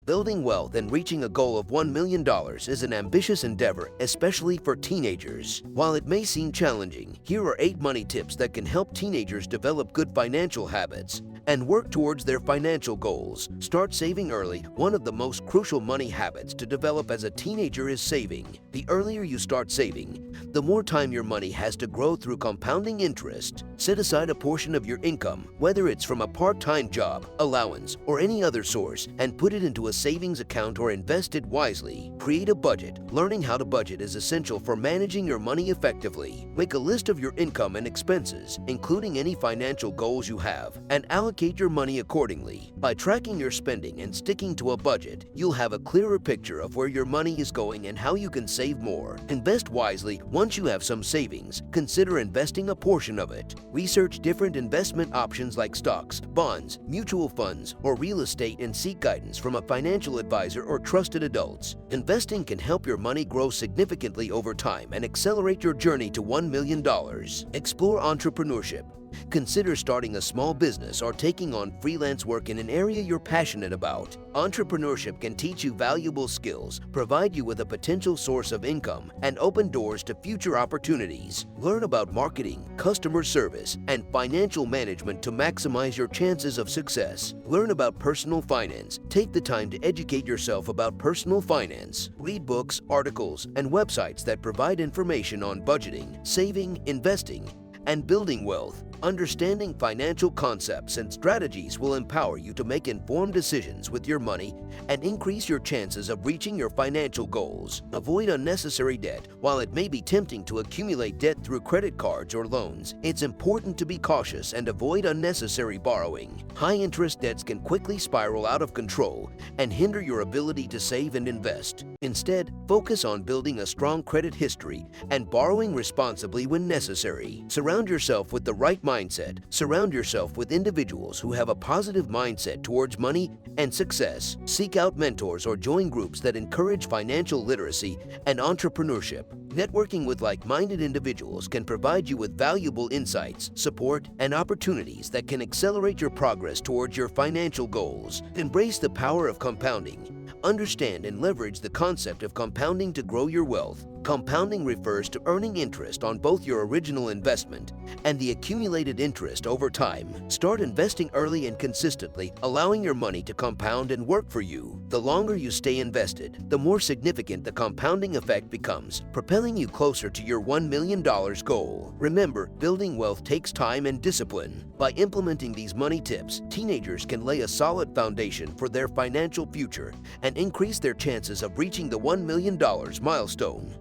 Building wealth and reaching a goal of $1 million is an ambitious endeavor, especially for teenagers. While it may seem challenging, here are 8 money tips that can help teenagers develop good financial habits and work towards their financial goals. Start saving early. One of the most crucial money habits to develop as a teenager is saving. The earlier you start saving, the more time your money has to grow through compounding interest. Set aside a portion of your income, whether it's from a part-time job, allowance, or any other source, and put it into a savings account or invest it wisely. Create a budget. Learning how to budget is essential for managing your money effectively. Make a list of your income and expenses, including any financial goals you have, and allocate your money accordingly. By tracking your spending and sticking to a budget, you'll have a clearer picture of where your money is going and how you can save more. Invest wisely. Once you have some savings, consider investing a portion of it. Research different investment options like stocks, bonds, mutual funds, or real estate and seek guidance from a financial advisor or trusted adults. Investing can help your money grow significantly over time and accelerate your journey to $1 million. Explore entrepreneurship. Consider starting a small business or taking on freelance work in an area you're passionate about. Entrepreneurship can teach you valuable skills, provide you with a potential source of income, and open doors to future opportunities. Learn about marketing, customer service, and financial management to maximize your chances of success. Learn about personal finance. Take the time to educate yourself about personal finance. Read books, articles, and websites that provide information on budgeting, saving, investing, and building wealth. Understanding financial concepts and strategies will empower you to make informed decisions with your money and increase your chances of reaching your financial goals. Avoid unnecessary debt. While it may be tempting to accumulate debt through credit cards or loans, it's important to be cautious and avoid unnecessary borrowing. High-interest debts can quickly spiral out of control and hinder your ability to save and invest. Instead, focus on building a strong credit history and borrowing responsibly when necessary. Surround yourself with the right mindset. Surround yourself with individuals who have a positive mindset towards money and success. Seek out mentors or join groups that encourage financial literacy and entrepreneurship. Networking with like-minded individuals can provide you with valuable insights, support, and opportunities that can accelerate your progress towards your financial goals. Embrace the power of compounding. Understand and leverage the concept of compounding to grow your wealth. Compounding refers to earning interest on both your original investment and the accumulated interest over time. Start investing early and consistently, allowing your money to compound and work for you. The longer you stay invested, the more significant the compounding effect becomes, propelling you closer to your $1 million goal. Remember, building wealth takes time and discipline. By implementing these money tips, teenagers can lay a solid foundation for their financial future and increase their chances of reaching the $1 million milestone.